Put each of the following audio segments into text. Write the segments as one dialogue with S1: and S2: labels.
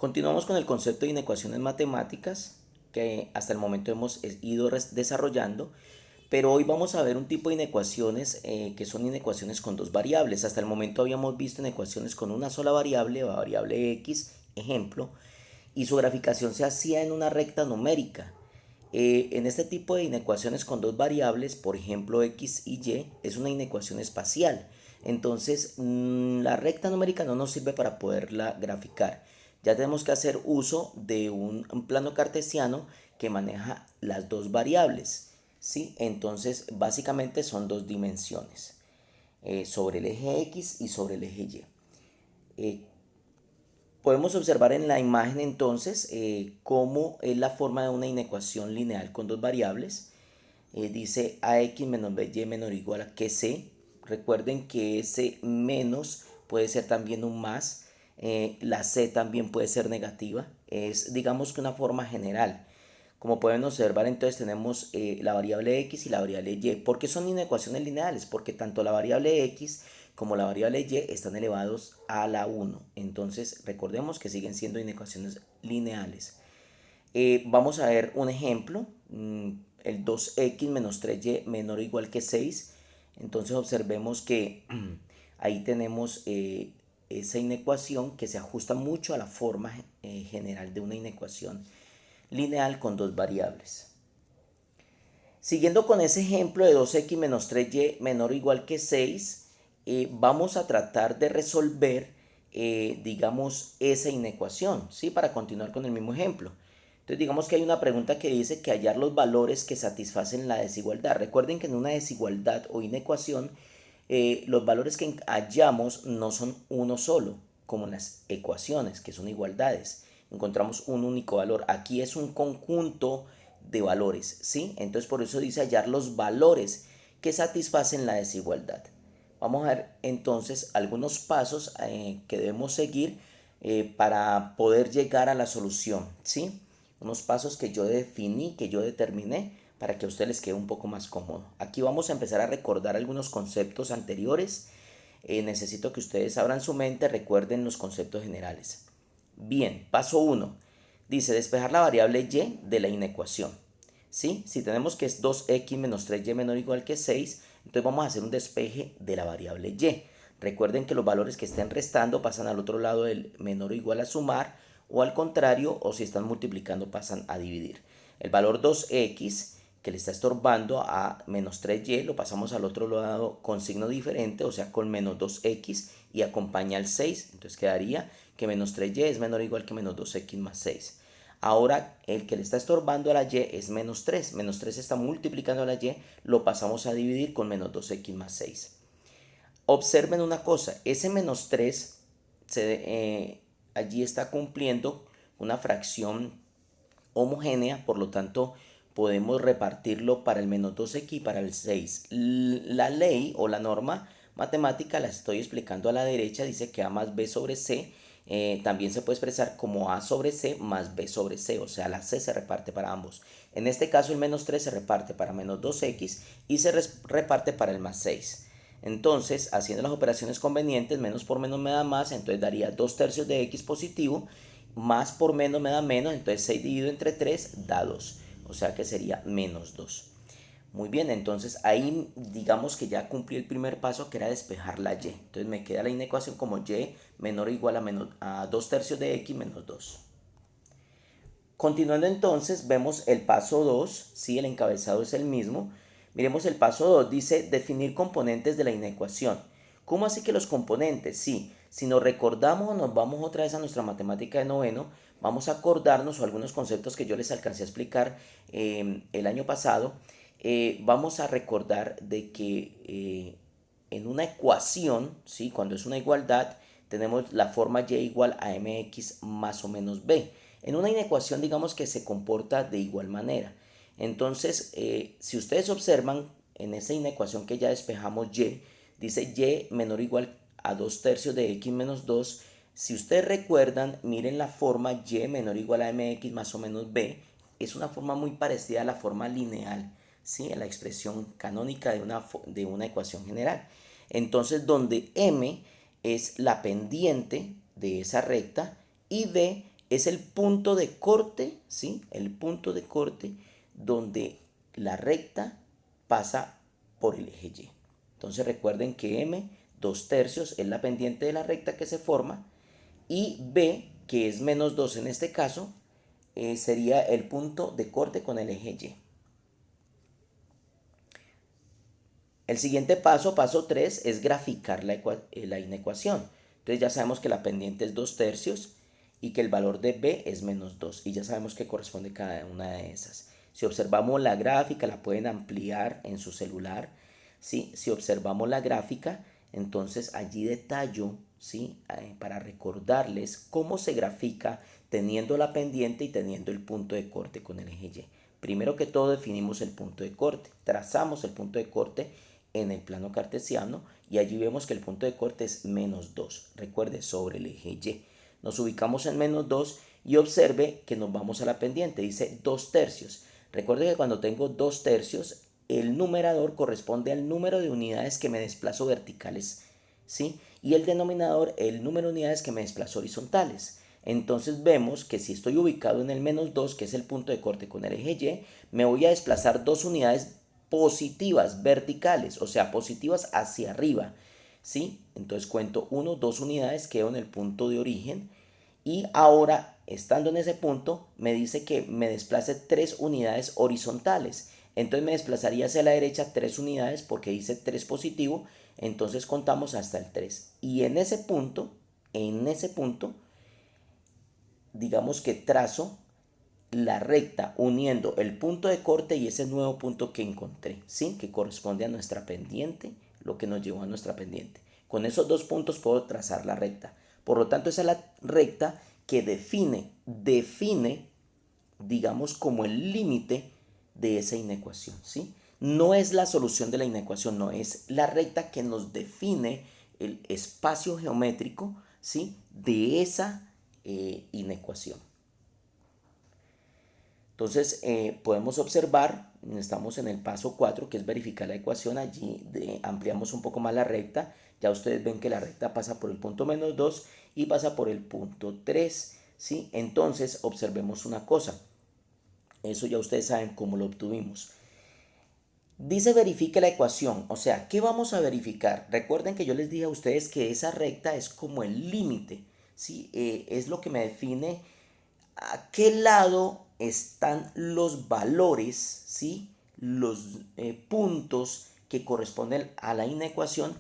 S1: Continuamos con el concepto de inecuaciones matemáticas que hasta el momento hemos ido desarrollando, pero hoy vamos a ver un tipo de inecuaciones que son inecuaciones con dos variables. Hasta el momento habíamos visto inecuaciones con una sola variable, la variable x, ejemplo, y su graficación se hacía en una recta numérica. En este tipo de inecuaciones con dos variables, por ejemplo x y y, es una inecuación espacial. Entonces, la recta numérica no nos sirve para poderla graficar. Ya tenemos que hacer uso de un plano cartesiano que maneja las dos variables, ¿sí? Entonces, básicamente son dos dimensiones, sobre el eje x y sobre el eje y. Podemos observar en la imagen entonces cómo es la forma de una inecuación lineal con dos variables. Dice ax menos by menor o igual a que c. Recuerden que ese menos puede ser también un más. La c también puede ser negativa. Es digamos que una forma general. Como pueden observar, entonces tenemos la variable x y la variable y. ¿Por qué son inecuaciones lineales? Porque tanto la variable x como la variable y están elevados a la 1. Entonces recordemos que siguen siendo inecuaciones lineales. Vamos a ver un ejemplo. El 2x menos 3y menor o igual que 6. Entonces observemos que ahí tenemos esa inecuación que se ajusta mucho a la forma general de una inecuación lineal con dos variables. Siguiendo con ese ejemplo de 2x menos 3y menor o igual que 6, vamos a tratar de resolver, digamos, esa inecuación, ¿sí? Para continuar con el mismo ejemplo. Entonces, digamos que hay una pregunta que dice que hallar los valores que satisfacen la desigualdad. Recuerden que en una desigualdad o inecuación, los valores que hallamos no son uno solo, como en las ecuaciones, que son igualdades. Encontramos un único valor. Aquí es un conjunto de valores, ¿sí? Entonces por eso dice hallar los valores que satisfacen la desigualdad. Vamos a ver entonces algunos pasos que debemos seguir para poder llegar a la solución, ¿sí? Unos pasos que yo definí, que yo determiné para que a ustedes les quede un poco más cómodo. Aquí vamos a empezar a recordar algunos conceptos anteriores. Necesito que ustedes abran su mente, recuerden los conceptos generales. Bien, paso 1. Dice despejar la variable y de la inecuación. ¿Sí? Si tenemos que es 2x menos 3y menor o igual que 6, entonces vamos a hacer un despeje de la variable y. Recuerden que los valores que estén restando pasan al otro lado del menor o igual a sumar, o al contrario, o si están multiplicando pasan a dividir. El valor 2x que le está estorbando a menos 3y lo pasamos al otro lado con signo diferente, o sea con menos 2x y acompaña al 6, entonces quedaría que menos 3y es menor o igual que menos 2x más 6. Ahora el que le está estorbando a la y es menos 3. Menos 3 está multiplicando a la y, lo pasamos a dividir con menos 2x más 6. Observen una cosa, ese menos 3 allí está cumpliendo una fracción homogénea, por lo tanto podemos repartirlo para el menos 2x y para el 6. La ley o la norma matemática la estoy explicando a la derecha, dice que a más b sobre c también se puede expresar como a sobre c más b sobre c, o sea la c se reparte para ambos. En este caso el menos 3 se reparte para menos 2x y se reparte para el más 6. Entonces, haciendo las operaciones convenientes, menos por menos me da más, entonces daría 2 tercios de x positivo, más por menos me da menos, entonces 6 dividido entre 3 da 2, o sea que sería menos 2. Muy bien, entonces ahí digamos que ya cumplí el primer paso, que era despejar la y. Entonces me queda la inecuación como y menor o igual a 2 tercios de x menos 2. Continuando entonces, vemos el paso 2, ¿sí? El encabezado es el mismo. Miremos el paso 2, dice definir componentes de la inecuación. ¿Cómo así que los componentes? Sí, si nos recordamos o nos vamos otra vez a nuestra matemática de noveno, vamos a acordarnos o algunos conceptos que yo les alcancé a explicar el año pasado. Vamos a recordar de que en una ecuación, ¿sí? Cuando es una igualdad, tenemos la forma y igual a mx más o menos b. En una inecuación digamos que se comporta de igual manera. Entonces, si ustedes observan en esa inecuación que ya despejamos y, dice y menor o igual a 2 tercios de x menos 2. Si ustedes recuerdan, miren la forma y menor o igual a mx más o menos b. Es una forma muy parecida a la forma lineal, ¿sí? A la expresión canónica de una ecuación general. Entonces, donde m es la pendiente de esa recta y d es el punto de corte, ¿sí? El punto de corte donde la recta pasa por el eje Y. Entonces recuerden que M, 2/3, es la pendiente de la recta que se forma, y B, que es -2 en este caso, sería el punto de corte con el eje Y. El siguiente paso, paso 3, es graficar la inecuación. Entonces ya sabemos que la pendiente es 2/3 y que el valor de B es -2. Y ya sabemos que corresponde cada una de esas. Si observamos la gráfica, la pueden ampliar en su celular, ¿sí? Si observamos la gráfica, entonces allí detallo, ¿sí? Para recordarles cómo se grafica teniendo la pendiente y teniendo el punto de corte con el eje Y. Primero que todo definimos el punto de corte, trazamos el punto de corte en el plano cartesiano y allí vemos que el punto de corte es -2. Recuerde, sobre el eje Y. Nos ubicamos en -2 y observe que nos vamos a la pendiente, dice 2/3. Recuerde que cuando tengo 2/3, el numerador corresponde al número de unidades que me desplazo verticales, ¿sí? Y el denominador, el número de unidades que me desplazo horizontales. Entonces vemos que si estoy ubicado en el -2, que es el punto de corte con el eje Y, me voy a desplazar 2 unidades positivas, verticales, o sea, positivas hacia arriba, ¿sí? Entonces cuento 1, 2 unidades, quedo en el punto de origen y ahora, estando en ese punto, me dice que me desplace 3 unidades horizontales. Entonces me desplazaría hacia la derecha 3 unidades porque dice 3 positivo, entonces contamos hasta el 3. Y en ese punto, digamos que trazo la recta uniendo el punto de corte y ese nuevo punto que encontré, ¿sí? Que corresponde a nuestra pendiente, lo que nos llevó a nuestra pendiente. Con esos dos puntos puedo trazar la recta. Por lo tanto, esa es la recta que define, digamos, como el límite de esa inecuación, ¿sí? No es la solución de la inecuación, no, es la recta que nos define el espacio geométrico, ¿sí? De esa inecuación. Entonces podemos observar, estamos en el paso 4, que es verificar la ecuación. Allí ampliamos un poco más la recta. Ya ustedes ven que la recta pasa por el punto -2 y pasa por el punto 3, ¿sí? Entonces observemos una cosa. Eso ya ustedes saben cómo lo obtuvimos. Dice verifique la ecuación, o sea, ¿qué vamos a verificar? Recuerden que yo les dije a ustedes que esa recta es como el límite, ¿sí? Es lo que me define a qué lado están los valores, ¿sí? Los puntos que corresponden a la inecuación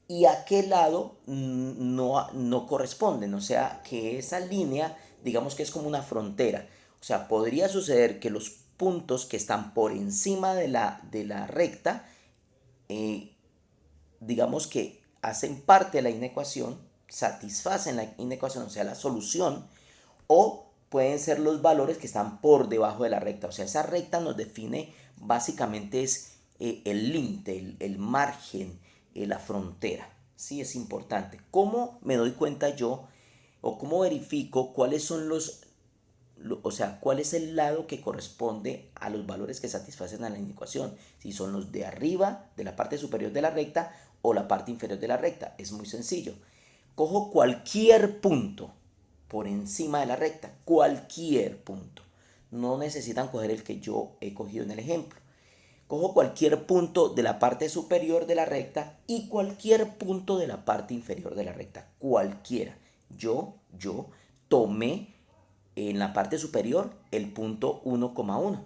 S1: y a qué lado no corresponden. O sea, que esa línea, digamos que es como una frontera. O sea, podría suceder que los puntos que están por encima de la recta, eh, digamos que hacen parte de la inecuación, satisfacen la inecuación, o sea, la solución, o pueden ser los valores que están por debajo de la recta. O sea, esa recta nos define básicamente es el límite, el margen, la frontera. Sí, es importante. ¿Cómo me doy cuenta yo o cómo verifico cuáles son o sea, cuál es el lado que corresponde a los valores que satisfacen a la inecuación? Si son los de arriba, de la parte superior de la recta, o la parte inferior de la recta. Es muy sencillo. Cojo cualquier punto por encima de la recta, cualquier punto. No necesitan coger el que yo he cogido en el ejemplo. Cojo cualquier punto de la parte superior de la recta y cualquier punto de la parte inferior de la recta. Cualquiera. Yo tomé en la parte superior el punto 1,1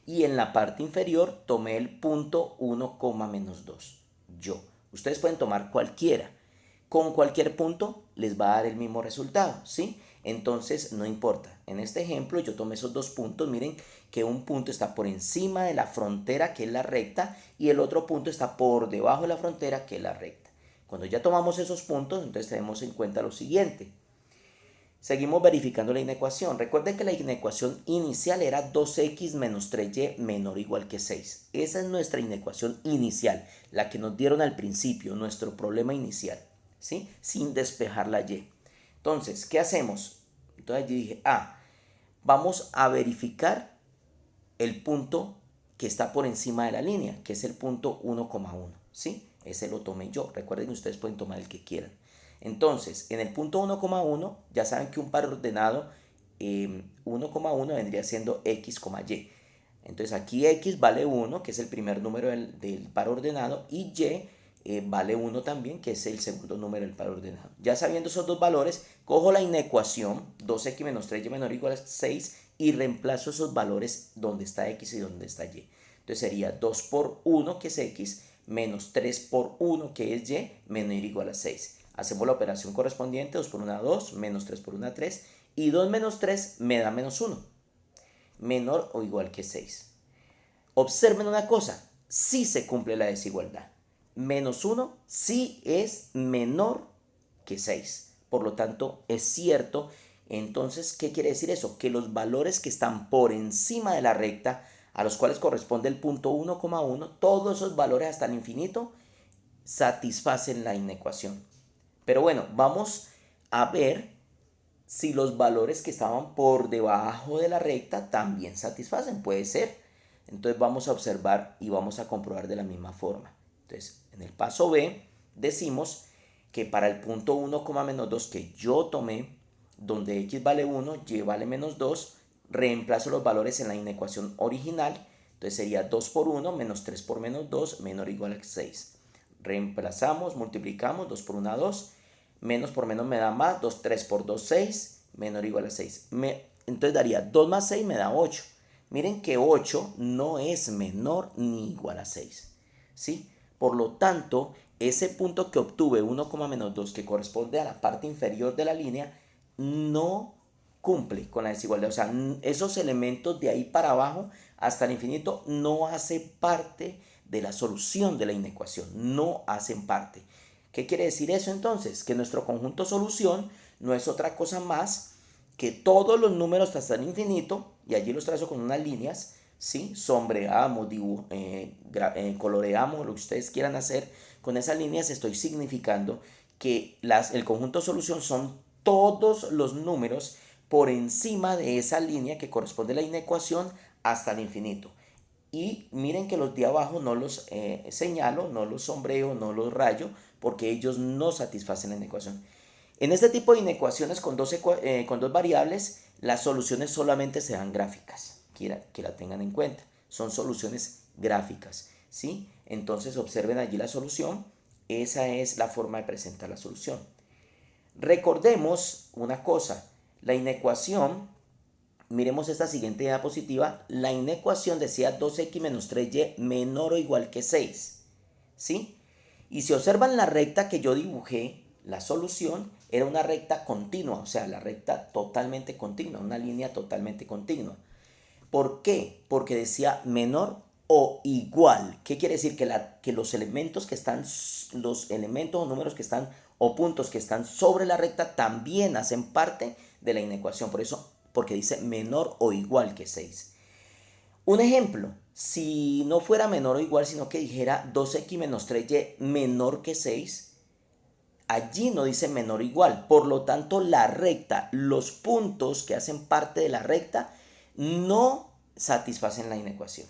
S1: y en la parte inferior tomé el punto 1, -2. Yo. Ustedes pueden tomar cualquiera. Con cualquier punto les va a dar el mismo resultado, ¿sí? Entonces no importa. En este ejemplo yo tomé esos dos puntos. Miren que un punto está por encima de la frontera, que es la recta, y el otro punto está por debajo de la frontera, que es la recta. Cuando ya tomamos esos puntos, entonces tenemos en cuenta lo siguiente. Seguimos verificando la inecuación. Recuerden que la inecuación inicial era 2x menos 3y menor o igual que 6. Esa es nuestra inecuación inicial, la que nos dieron al principio, nuestro problema inicial, ¿sí? Sin despejar la y. Entonces, ¿qué hacemos? Entonces yo dije, vamos a verificar el punto que está por encima de la línea, que es el punto 1,1, ¿sí? Ese lo tomé yo. Recuerden que ustedes pueden tomar el que quieran. Entonces, en el punto 1,1 ya saben que un par ordenado 1,1 vendría siendo x, y. Entonces aquí x vale 1, que es el primer número del par ordenado, y y vale 1 también, que es el segundo número del par ordenado. Ya sabiendo esos dos valores, cojo la inecuación 2x menos 3y menor o igual a 6 y reemplazo esos valores donde está x y donde está y. Entonces sería 2 por 1, que es x, menos 3 por 1, que es y, menor o igual a 6. Hacemos la operación correspondiente, 2 por 1, 2, menos 3 por 1, 3, y 2 menos 3 me da menos 1, menor o igual que 6. Observen una cosa, sí se cumple la desigualdad. Menos 1 sí es menor que 6. Por lo tanto, es cierto. Entonces, ¿qué quiere decir eso? Que los valores que están por encima de la recta, a los cuales corresponde el punto 1,1, todos esos valores hasta el infinito satisfacen la inecuación. Pero bueno, vamos a ver si los valores que estaban por debajo de la recta también satisfacen. Puede ser. Entonces vamos a observar y vamos a comprobar de la misma forma. Entonces, en el paso B decimos que para el punto 1, menos 2 que yo tomé, donde x vale 1, y vale menos 2, reemplazo los valores en la inecuación original. Entonces sería 2 por 1 menos 3 por menos 2 menor o igual a 6. Reemplazamos, multiplicamos, 2 por 1, 2. Menos por menos me da más, 2, 3 por 2, 6, menor o igual a 6. Entonces daría 2 más 6 me da 8. Miren que 8 no es menor ni igual a 6. ¿Sí? Por lo tanto, ese punto que obtuve, 1, menos 2, que corresponde a la parte inferior de la línea, no cumple con la desigualdad. O sea, esos elementos de ahí para abajo hasta el infinito no hacen parte de la solución de la inecuación. No hacen parte. ¿Qué quiere decir eso entonces? Que nuestro conjunto solución no es otra cosa más que todos los números hasta el infinito, y allí los trazo con unas líneas, ¿sí? Sombreamos, coloreamos, lo que ustedes quieran hacer. Con esas líneas estoy significando que el conjunto solución son todos los números por encima de esa línea que corresponde a la inecuación hasta el infinito. Y miren que los de abajo no los señalo, no los sombreo, no los rayo, porque ellos no satisfacen la inecuación. En este tipo de inecuaciones con dos variables, las soluciones solamente se dan gráficas. Que la tengan en cuenta. Son soluciones gráficas. ¿Sí? Entonces observen allí la solución. Esa es la forma de presentar la solución. Recordemos una cosa. La inecuación, miremos esta siguiente diapositiva. La inecuación decía 2x menos 3y menor o igual que 6. ¿Sí? Y si observan la recta que yo dibujé, la solución era una recta continua, o sea, la recta totalmente continua, una línea totalmente continua. ¿Por qué? Porque decía menor o igual. ¿Qué quiere decir? Que los elementos que están, los elementos o números que están o puntos que están sobre la recta también hacen parte de la inecuación. Por eso, porque dice menor o igual que 6. Un ejemplo, si no fuera menor o igual, sino que dijera 2x menos 3y menor que 6, allí no dice menor o igual. Por lo tanto, la recta, los puntos que hacen parte de la recta, no satisfacen la inecuación.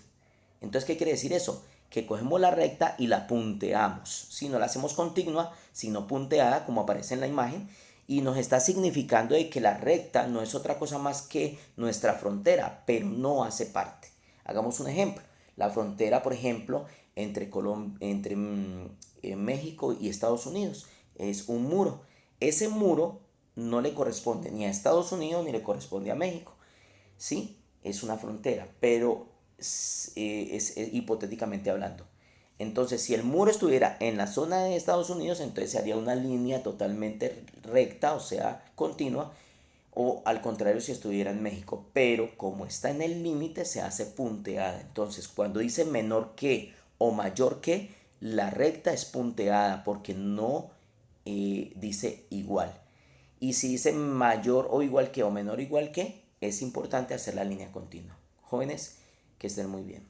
S1: Entonces, ¿qué quiere decir eso? Que cogemos la recta y la punteamos. Si no la hacemos continua, sino punteada, como aparece en la imagen, y nos está significando de que la recta no es otra cosa más que nuestra frontera, pero no hace parte. Hagamos un ejemplo. La frontera, por ejemplo, entre México y Estados Unidos es un muro. Ese muro no le corresponde ni a Estados Unidos ni le corresponde a México. ¿Sí? Es una frontera, pero es hipotéticamente hablando. Entonces, si el muro estuviera en la zona de Estados Unidos, entonces se haría una línea totalmente recta, o sea, continua, o al contrario si estuviera en México. Pero como está en el límite, se hace punteada. Entonces, cuando dice menor que o mayor que, la recta es punteada porque no dice igual. Y si dice mayor o igual que o menor o igual que, es importante hacer la línea continua. Jóvenes, que estén muy bien.